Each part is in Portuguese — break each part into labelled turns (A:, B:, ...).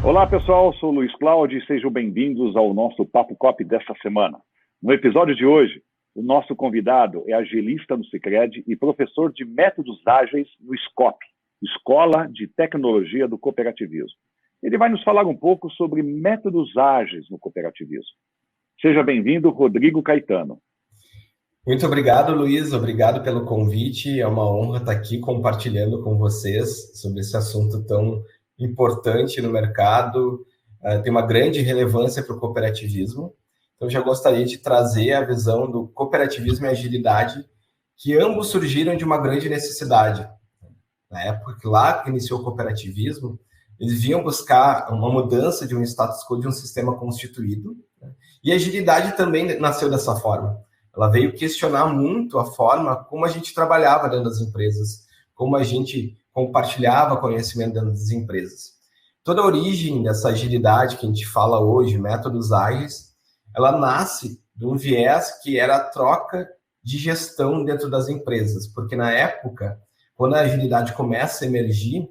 A: Olá, pessoal. Sou o Luiz Cláudio e sejam bem-vindos ao nosso Papo Cop desta semana. No episódio de hoje, o nosso convidado é agilista no Sicredi e professor de métodos ágeis no SCOP, Escola de Tecnologia do Cooperativismo. Ele vai nos falar um pouco sobre métodos ágeis no cooperativismo. Seja bem-vindo, Rodrigo Caetano.
B: Muito obrigado, Luiz. Obrigado pelo convite. É uma honra estar aqui compartilhando com vocês sobre esse assunto tão importante no mercado. Tem uma grande relevância para o cooperativismo. Então, já gostaria de trazer a visão do cooperativismo e agilidade, que ambos surgiram de uma grande necessidade. Na época que lá que iniciou o cooperativismo, eles vinham buscar uma mudança de um status quo, de um sistema constituído, né? E a agilidade também nasceu dessa forma. Ela veio questionar muito a forma como a gente trabalhava dentro das empresas, como a gente compartilhava conhecimento dentro das empresas. Toda a origem dessa agilidade que a gente fala hoje, métodos ágeis, ela nasce de um viés que era a troca de gestão dentro das empresas, porque na época, quando a agilidade começa a emergir,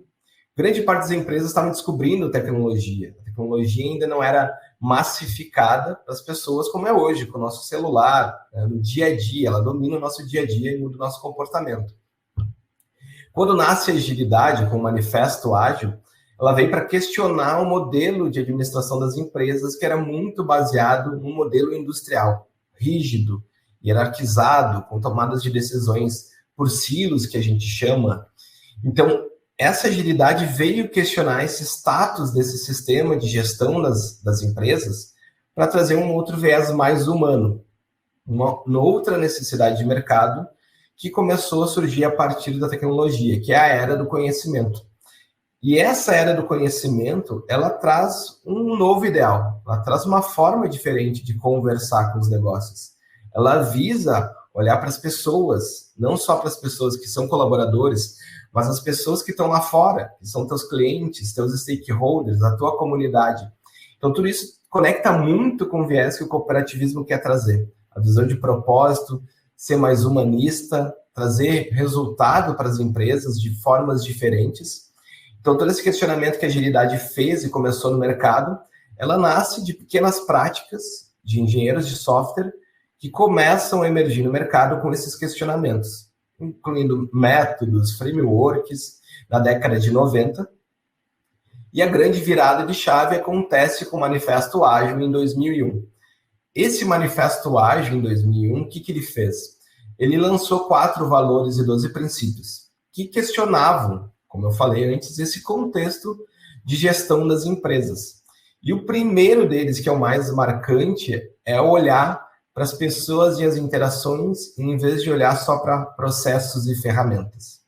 B: grande parte das empresas estavam descobrindo tecnologia. A tecnologia ainda não era massificada para as pessoas como é hoje, com o nosso celular, no dia a dia. Ela domina o nosso dia a dia e muda o nosso comportamento. Quando nasce a agilidade com o Manifesto Ágil, ela vem para questionar o modelo de administração das empresas, que era muito baseado num modelo industrial, rígido, hierarquizado, com tomadas de decisões por silos, que a gente chama. Então, essa agilidade veio questionar esse status desse sistema de gestão das empresas para trazer um outro viés mais humano, uma outra necessidade de mercado que começou a surgir a partir da tecnologia, que é a era do conhecimento. E essa era do conhecimento, ela traz um novo ideal, ela traz uma forma diferente de conversar com os negócios. Ela visa olhar para as pessoas, não só para as pessoas que são colaboradores, mas as pessoas que estão lá fora, que são teus clientes, teus stakeholders, a tua comunidade. Então, tudo isso conecta muito com o viés que o cooperativismo quer trazer. A visão de propósito, ser mais humanista, trazer resultado para as empresas de formas diferentes. Então, todo esse questionamento que a agilidade fez e começou no mercado, ela nasce de pequenas práticas de engenheiros de software que começam a emergir no mercado com esses questionamentos, incluindo métodos, frameworks, na década de 90. E a grande virada de chave acontece com o Manifesto Ágil em 2001. Esse Manifesto Ágil, em 2001, o que ele fez? Ele lançou 4 valores e 12 princípios, que questionavam, como eu falei antes, esse contexto de gestão das empresas. E o primeiro deles, que é o mais marcante, é olhar para as pessoas e as interações, em vez de olhar só para processos e ferramentas.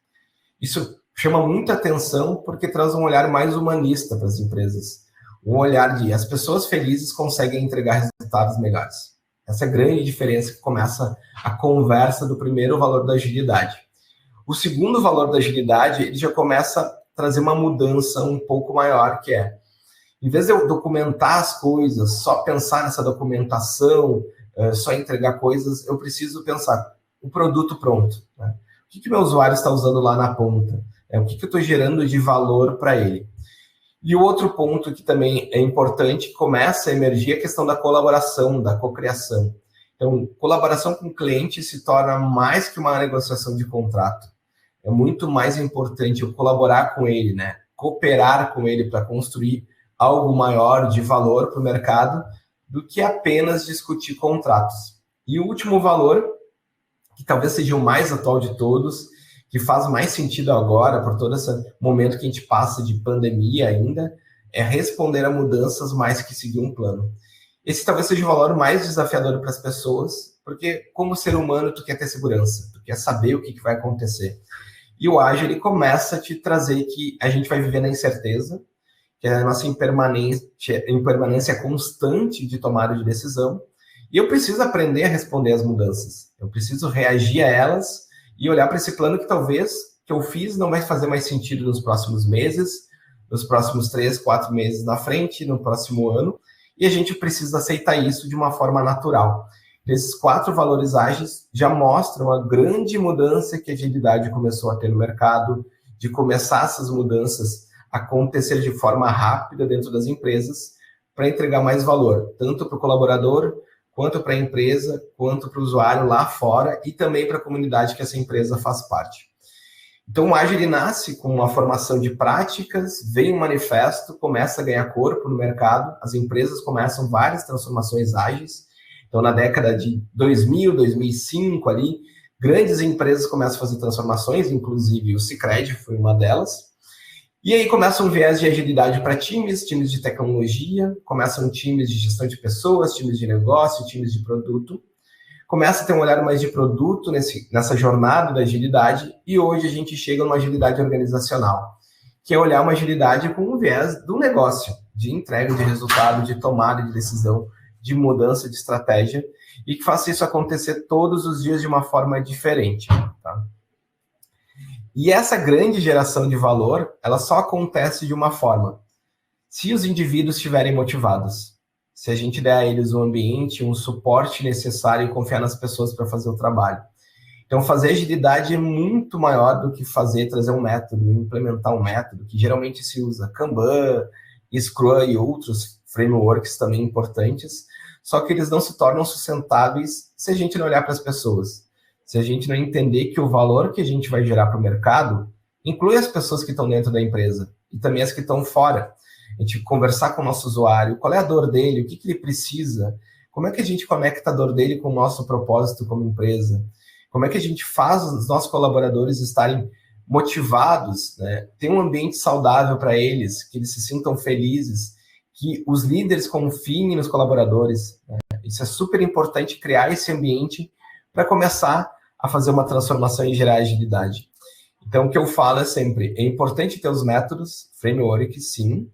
B: Isso chama muita atenção porque traz um olhar mais humanista para as empresas. Um olhar de as pessoas felizes conseguem entregar resultados melhores. Essa é a grande diferença que começa a conversa do primeiro valor da agilidade. O segundo valor da agilidade, ele já começa a trazer uma mudança um pouco maior, que é, em vez de eu documentar as coisas, só pensar nessa documentação, só entregar coisas, eu preciso pensar o produto pronto, né? O que meu usuário está usando lá na ponta? O que eu estou gerando de valor para ele? E o outro ponto que também é importante, que começa a emergir, é a questão da colaboração, da cocriação. Então, colaboração com o cliente se torna mais que uma negociação de contrato. É muito mais importante eu colaborar com ele, né? Cooperar com ele para construir algo maior de valor para o mercado, do que apenas discutir contratos. E o último valor, que talvez seja o mais atual de todos, que faz mais sentido agora, por todo esse momento que a gente passa de pandemia ainda, é responder a mudanças mais que seguir um plano. Esse talvez seja o valor mais desafiador para as pessoas, porque como ser humano tu quer ter segurança, tu quer saber o que vai acontecer. E o ágil, ele começa a te trazer que a gente vai viver na incerteza, que é a nossa impermanência constante de tomada de decisão, e eu preciso aprender a responder às mudanças. Eu preciso reagir a elas e olhar para esse plano que talvez que eu fiz não vai fazer mais sentido nos próximos meses, nos próximos 3, 4 meses na frente, no próximo ano, e a gente precisa aceitar isso de uma forma natural. Esses 4 valores ágeis já mostram a grande mudança que a agilidade começou a ter no mercado, de começar essas mudanças acontecer de forma rápida dentro das empresas para entregar mais valor, tanto para o colaborador, quanto para a empresa, quanto para o usuário lá fora e também para a comunidade que essa empresa faz parte. Então, o Ágil nasce com uma formação de práticas, vem um manifesto, começa a ganhar corpo no mercado, as empresas começam várias transformações ágeis. Então, na década de 2000, 2005, ali, grandes empresas começam a fazer transformações, inclusive o Sicredi foi uma delas. E aí começa um viés de agilidade para times de tecnologia, começam times de gestão de pessoas, times de negócio, times de produto. Começa a ter um olhar mais de produto nessa jornada da agilidade, e hoje a gente chega numa agilidade organizacional, que é olhar uma agilidade com um viés do negócio, de entrega de resultado, de tomada de decisão, de mudança de estratégia, e que faça isso acontecer todos os dias de uma forma diferente. Tá? E essa grande geração de valor, ela só acontece de uma forma: se os indivíduos estiverem motivados, se a gente der a eles um ambiente, um suporte necessário e confiar nas pessoas para fazer o trabalho. Então, fazer agilidade é muito maior do que trazer um método, implementar um método, que geralmente se usa Kanban, Scrum e outros frameworks também importantes, só que eles não se tornam sustentáveis se a gente não olhar para as pessoas. Se a gente não entender que o valor que a gente vai gerar para o mercado inclui as pessoas que estão dentro da empresa e também as que estão fora. A gente conversar com o nosso usuário, qual é a dor dele, o que ele precisa, como é que a gente conecta a dor dele com o nosso propósito como empresa, como é que a gente faz os nossos colaboradores estarem motivados, né? Ter um ambiente saudável para eles, que eles se sintam felizes, que os líderes confiem nos colaboradores. Né? Isso é super importante, criar esse ambiente para começar a fazer uma transformação e gerar agilidade. Então, o que eu falo é sempre, é importante ter os métodos, frameworks, sim,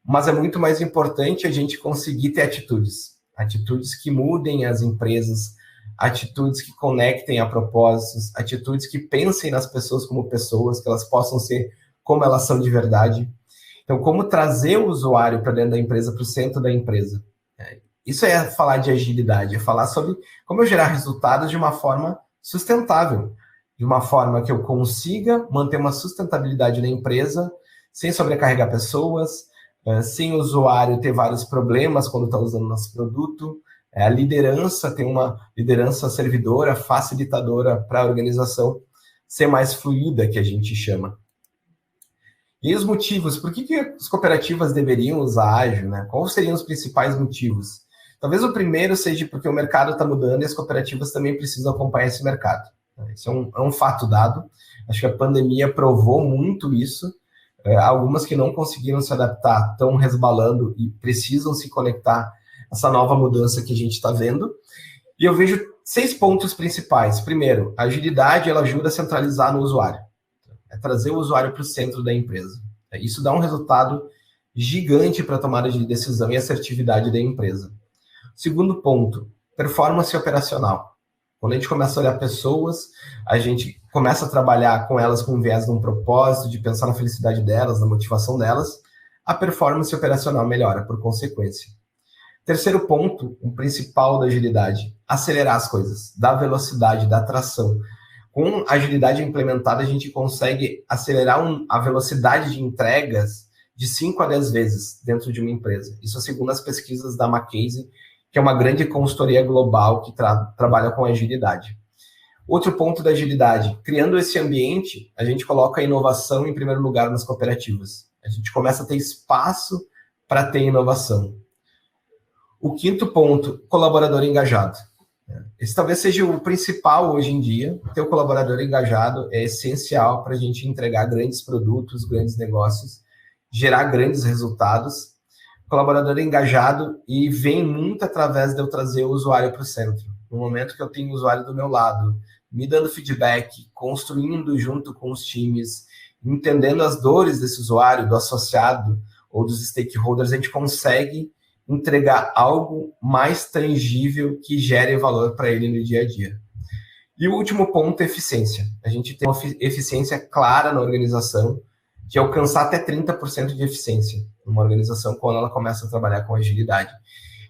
B: mas é muito mais importante a gente conseguir ter atitudes que mudem as empresas, atitudes que conectem a propósitos, atitudes que pensem nas pessoas como pessoas, que elas possam ser como elas são de verdade. Então, como trazer o usuário para dentro da empresa, para o centro da empresa. Isso é falar de agilidade, é falar sobre como eu gerar resultados de uma forma sustentável, de uma forma que eu consiga manter uma sustentabilidade na empresa, sem sobrecarregar pessoas, sem o usuário ter vários problemas quando está usando nosso produto. A liderança tem uma liderança servidora, facilitadora para a organização ser mais fluida, que a gente chama. E os motivos, por que as cooperativas deveriam usar ágil, né? Quais seriam os principais motivos? Talvez o primeiro seja porque o mercado está mudando e as cooperativas também precisam acompanhar esse mercado. Isso é um fato dado. Acho que a pandemia provou muito isso. Algumas que não conseguiram se adaptar estão resbalando e precisam se conectar a essa nova mudança que a gente está vendo. E eu vejo 6 pontos principais. Primeiro, a agilidade ela ajuda a centralizar no usuário. É trazer o usuário para o centro da empresa. Isso dá um resultado gigante para a tomada de decisão e assertividade da empresa. Segundo ponto, performance operacional. Quando a gente começa a olhar pessoas, a gente começa a trabalhar com elas com viés de um propósito, de pensar na felicidade delas, na motivação delas, a performance operacional melhora por consequência. Terceiro ponto, o principal da agilidade, acelerar as coisas, dar velocidade, dar tração. Com a agilidade implementada, a gente consegue acelerar a velocidade de entregas de 5 a 10 vezes dentro de uma empresa. Isso segundo as pesquisas da McKinsey, que é uma grande consultoria global que trabalha com agilidade. Outro ponto da agilidade, criando esse ambiente, a gente coloca a inovação em primeiro lugar nas cooperativas. A gente começa a ter espaço para ter inovação. O quinto ponto, colaborador engajado. Esse talvez seja o principal hoje em dia. Ter o colaborador engajado é essencial para a gente entregar grandes produtos, grandes negócios, gerar grandes resultados. Colaborador engajado e vem muito através de eu trazer o usuário para o centro. No momento que eu tenho o usuário do meu lado, me dando feedback, construindo junto com os times, entendendo as dores desse usuário, do associado ou dos stakeholders, a gente consegue entregar algo mais tangível que gere valor para ele no dia a dia. E o último ponto é eficiência. A gente tem uma eficiência clara na organização, de alcançar até 30% de eficiência numa organização quando ela começa a trabalhar com agilidade.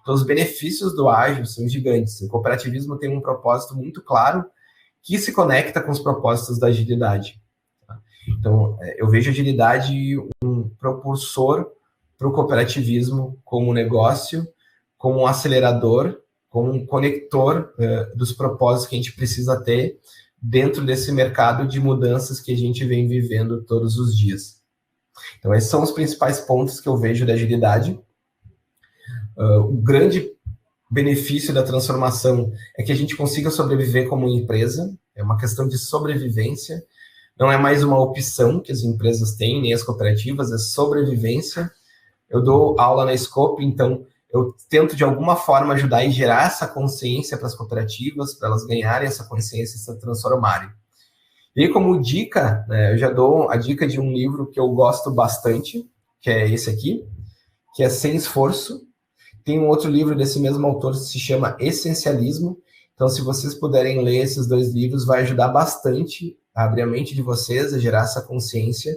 B: Então, os benefícios do ágil são gigantes. O cooperativismo tem um propósito muito claro que se conecta com os propósitos da agilidade. Então, eu vejo a agilidade um propulsor para o cooperativismo como negócio, como um acelerador, como um conector dos propósitos que a gente precisa ter dentro desse mercado de mudanças que a gente vem vivendo todos os dias. Então, esses são os principais pontos que eu vejo da agilidade. O grande benefício da transformação é que a gente consiga sobreviver como empresa, é uma questão de sobrevivência, não é mais uma opção que as empresas têm, nem as cooperativas, é sobrevivência. Eu dou aula na Scope, então eu tento de alguma forma ajudar e gerar essa consciência para as cooperativas, para elas ganharem essa consciência e se transformarem. E como dica, né, eu já dou a dica de um livro que eu gosto bastante, que é esse aqui, que é Sem Esforço. Tem um outro livro desse mesmo autor que se chama Essencialismo. Então, se vocês puderem ler esses dois livros, vai ajudar bastante a abrir a mente de vocês, a gerar essa consciência.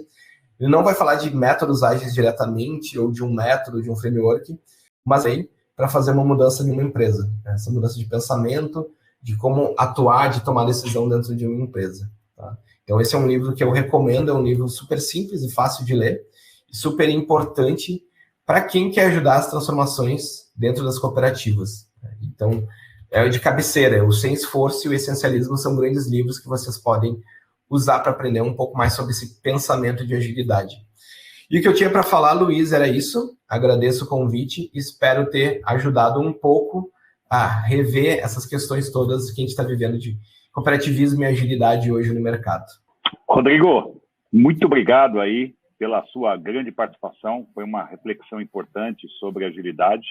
B: Ele não vai falar de métodos ágeis diretamente, ou de um método, de um framework, mas aí para fazer uma mudança em uma empresa. Essa mudança de pensamento, de como atuar, de tomar decisão dentro de uma empresa. Tá? Então, esse é um livro que eu recomendo, é um livro super simples e fácil de ler, e super importante para quem quer ajudar as transformações dentro das cooperativas. Então, é de cabeceira, o Sem Esforço e o Essencialismo são grandes livros que vocês podem usar para aprender um pouco mais sobre esse pensamento de agilidade. E o que eu tinha para falar, Luiz, era isso. Agradeço o convite e espero ter ajudado um pouco a rever essas questões todas que a gente está vivendo de cooperativismo e agilidade hoje no mercado.
A: Rodrigo, muito obrigado aí pela sua grande participação. Foi uma reflexão importante sobre agilidade,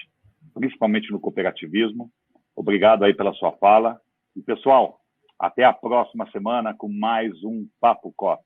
A: principalmente no cooperativismo. Obrigado aí pela sua fala. E, pessoal, até a próxima semana com mais um Papo Cop.